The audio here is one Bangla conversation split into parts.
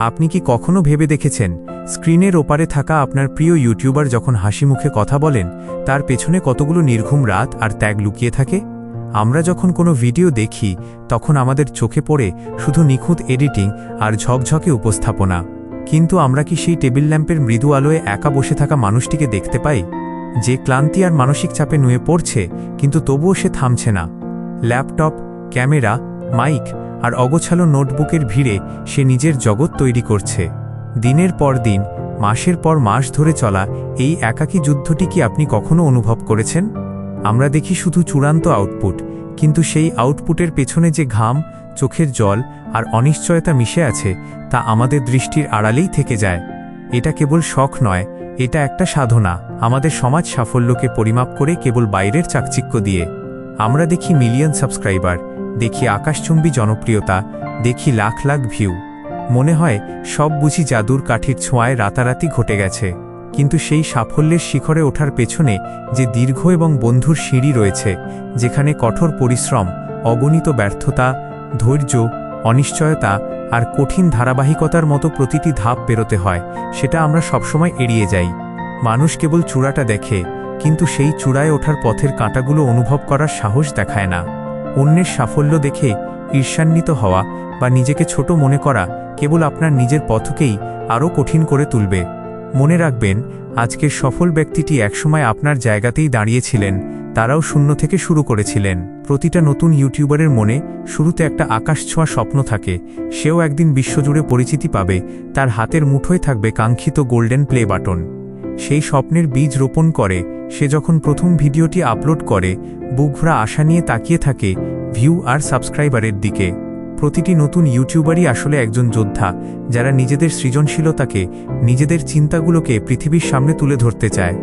আপনি কি কখনো ভেবে দেখেছেন স্ক্রিনের ওপারে থাকা আপনার প্রিয় ইউটিউবার যখন হাসিমুখে কথা বলেন তার পেছনে কতগুলো নির্ঘুম রাত আর ত্যাগ লুকিয়ে থাকে? আমরা যখন কোনো ভিডিও দেখি তখন আমাদের চোখে পড়ে শুধু নিখুঁত এডিটিং আর ঝকঝকে উপস্থাপনা, কিন্তু আমরা কি সেই টেবিল ল্যাম্পের মৃদু আলোয় একা বসে থাকা মানুষটিকে দেখতে পাই, যে ক্লান্তি আর মানসিক চাপে নুয়ে পড়ছে কিন্তু তবুও সে থামছে না? ল্যাপটপ, ক্যামেরা, মাইক আর অগোছালো নোটবুকের ভিড়ে সে নিজের জগৎ তৈরি করছে। দিনের পর দিন, মাসের পর মাস ধরে চলা এই একাকী যুদ্ধটি কি আপনি কখনো অনুভব করেছেন? আমরা দেখি শুধু চূড়ান্ত আউটপুট, কিন্তু সেই আউটপুটের পেছনে যে ঘাম, চোখের জল আর অনিশ্চয়তা মিশে আছে তা আমাদের দৃষ্টির আড়ালেই থেকে যায়। এটা কেবল শখ নয়, এটা একটা সাধনা। আমাদের সমাজ সাফল্যকে পরিমাপ করে কেবল বাইরের চাকচিক্য দিয়ে। আমরা দেখি মিলিয়ন সাবস্ক্রাইবার, দেখি আকাশচুম্বী জনপ্রিয়তা, দেখি লাখ লাখ ভিউ। মনে হয় সব বুঝি জাদুর কাঠির ছোঁয়ায় রাতারাতি ঘটে গেছে, কিন্তু সেই সাফল্যের শিখরে ওঠার পেছনে যে দীর্ঘ এবং বন্ধুর সিঁড়ি রয়েছে, যেখানে কঠোর পরিশ্রম, অগণিত ব্যর্থতা, ধৈর্য, অনিশ্চয়তা আর কঠিন ধারাবাহিকতার মতো প্রতিটি ধাপ পেরোতে হয়, সেটা আমরা সবসময় এড়িয়ে যাই। মানুষ কেবল চূড়াটা দেখে, কিন্তু সেই চূড়ায় ওঠার পথের কাঁটাগুলো অনুভব করার সাহস দেখায় না। অন্যের সাফল্য দেখে ঈর্ষান্বিত হওয়া বা নিজেকে ছোট মনে করা কেবল আপনার নিজের পথকেই আরও কঠিন করে তুলবে। মনে রাখবেন, আজকের সফল ব্যক্তিটি একসময় আপনার জায়গাতেই দাঁড়িয়েছিলেন, তারাও শূন্য থেকে শুরু করেছিলেন। প্রতিটা নতুন ইউটিউবারের মনে শুরুতে একটা আকাশছোঁয়া স্বপ্ন থাকে, সেও একদিন বিশ্বজুড়ে পরিচিতি পাবে, তার হাতের মুঠোয় থাকবে কাঙ্ক্ষিত গোল্ডেন প্লে বাটন। সেই স্বপ্নের বীজ রোপণ করে সে যখন প্রথম ভিডিওটি আপলোড করে, বুকভরা আশা নিয়ে তাকিয়ে থাকে ভিউ আর সাবস্ক্রাইবারের দিকে। প্রতিটি নতুন ইউটিউবারই আসলে একজন যোদ্ধা, যারা নিজেদের সৃজনশীলতাকে, নিজেদের চিন্তাগুলোকে পৃথিবীর সামনে তুলে ধরতে চায়।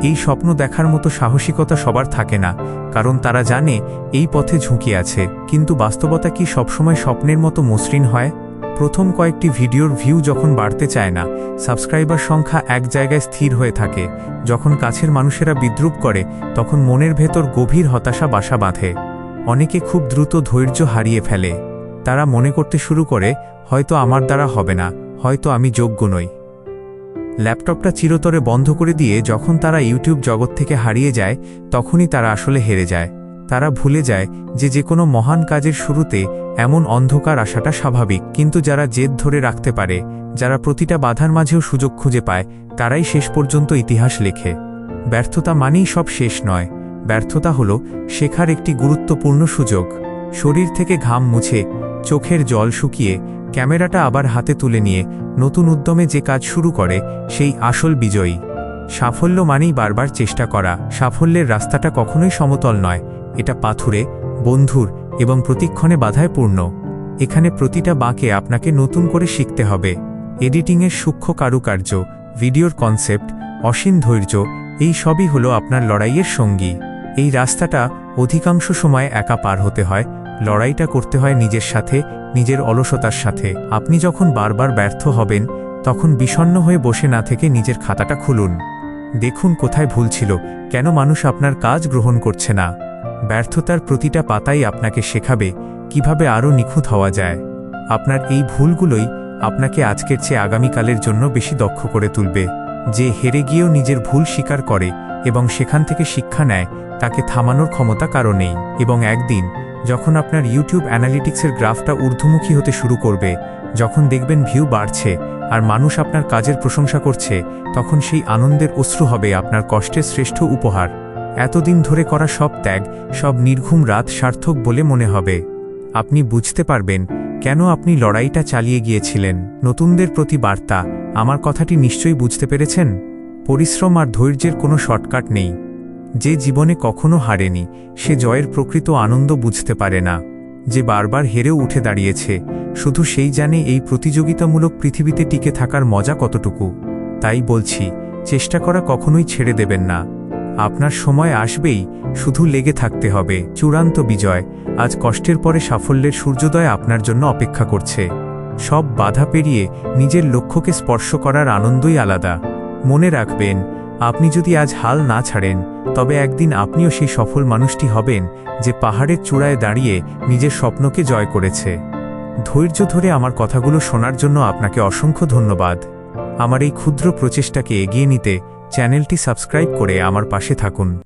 এই স্বপ্ন দেখার মতো সাহসিকতা সবার থাকে না, কারণ তারা জানে এই পথে ঝুঁকি আছে। কিন্তু বাস্তবতা কি সবসময় স্বপ্নের মতো মসৃণ হয়? প্রথম কয়েকটি ভিডিওর ভিউ যখন বাড়তে চায় না, সাবস্ক্রাইবার সংখ্যা এক জায়গায় স্থির হয়ে থাকে, যখন কাছের মানুষেরা বিদ্রূপ করে, তখন মনের ভেতর গভীর হতাশা বাসা বাঁধে। অনেকে খুব দ্রুত ধৈর্য হারিয়ে ফেলে। তারা মনে করতে শুরু করে, হয়তো আমার দ্বারা হবে না, হয়তো আমি যোগ্য নই। ল্যাপটপটা চিরতরে বন্ধ করে দিয়ে যখন তারা ইউটিউব জগৎ থেকে হারিয়ে যায়, তখনই তারা আসলে হেরে যায়। তারা ভুলে যায় যে কোনো মহান কাজের শুরুতে এমন অন্ধকার আসাটা স্বাভাবিক, কিন্তু যারা জেদ ধরে রাখতে পারে, যারা প্রতিটা বাধার মাঝেও সুযোগ খুঁজে পায়, তারাই শেষ পর্যন্ত ইতিহাস লেখে। ব্যর্থতা মানেই সব শেষ নয়, ব্যর্থতা হলো শেখার একটি গুরুত্বপূর্ণ সুযোগ। শরীর থেকে ঘাম মুছে, চোখের জল শুকিয়ে, ক্যামেরাটা আবার হাতে তুলে নিয়ে নতুন উদ্যমে যে কাজ শুরু করে, সেই আসল বিজয়ী। সাফল্য মানেই বারবার চেষ্টা করা। সাফল্যের রাস্তাটা কখনোই সমতল নয়, এটা পাথুরে, বন্ধুর এবং প্রতিক্ষণে বাধায় পূর্ণ। এখানে প্রতিটা বাঁকে আপনাকে নতুন করে শিখতে হবে। এডিটিংয়ের সূক্ষ্ম কারুকার্য, ভিডিওর কনসেপ্ট, অসীম ধৈর্য, এই সবই হলো আপনার লড়াইয়ের সঙ্গী। এই রাস্তাটা অধিকাংশ সময় একা পার হতে হয়, লড়াইটা করতে হয় নিজের সাথে, নিজের অলসতার সাথে। আপনি যখন বারবার ব্যর্থ হবেন, তখন বিষণ্ণ হয়ে বসে না থেকে নিজের খাতাটা খুলুন। দেখুন কোথায় ভুল ছিল, কেন মানুষ আপনার কাজ গ্রহণ করছে না। ব্যর্থতার প্রতিটা পাতাই আপনাকে শেখাবে কিভাবে আরও নিখুঁত হওয়া যায়। আপনার এই ভুলগুলোই আপনাকে আজকের চেয়ে আগামীকালের জন্য বেশি দক্ষ করে তুলবে। যে হেরে গিয়েও নিজের ভুল স্বীকার করে এবং সেখান থেকে শিক্ষা নেয়, তাকে থামানোর ক্ষমতা কারো নেই। এবং একদিন যখন আপনার ইউটিউব অ্যানালিটিক্সের গ্রাফটা ঊর্ধ্বমুখী হতে শুরু করবে, যখন দেখবেন ভিউ বাড়ছে আর মানুষ আপনার কাজের প্রশংসা করছে, তখন সেই আনন্দের অশ্রু হবে আপনার কষ্টের শ্রেষ্ঠ উপহার। এতদিন ধরে করা সব ত্যাগ, সব নির্ঘুম রাত সার্থক বলে মনে হবে। আপনি বুঝতে পারবেন কেন আপনি লড়াইটা চালিয়ে গিয়েছিলেন। নতুনদের প্রতি বার্তা, আমার কথাটি নিশ্চয়ই বুঝতে পেরেছেন। পরিশ্রম আর ধৈর্যের কোনো শর্টকাট নেই। যে জীবনে কখনো হারেনি, সে জয়ের প্রকৃত আনন্দ বুঝতে পারে না। যে বারবার হেরেও উঠে দাঁড়িয়েছে, শুধু সেই জানে এই প্রতিযোগিতামূলক পৃথিবীতে টিকে থাকার মজা কতটুকু। তাই বলছি, চেষ্টা করা কখনোই ছেড়ে দেবেন না। আপনার সময় আসবেই, শুধু লেগে থাকতে হবে। চূড়ান্ত বিজয়, আজ কষ্টের পরে সাফল্যের সূর্যোদয় আপনার জন্য অপেক্ষা করছে। সব বাধা পেরিয়ে নিজের লক্ষ্যকে স্পর্শ করার আনন্দই আলাদা। মনে রাখবেন, আপনি যদি আজ হাল না ছাড়েন, তবে একদিন আপনিও সেই সফল মানুষটি হবেন যে পাহাড়ের চূড়ায় দাঁড়িয়ে নিজের স্বপ্নকে জয় করেছে। ধৈর্য ধরে আমার কথাগুলো শোনার জন্য আপনাকে অসংখ্য ধন্যবাদ। আমার এই ক্ষুদ্র প্রচেষ্টাকে এগিয়ে নিতে চ্যানেলটি সাবস্ক্রাইব করে আমার পাশে থাকুন।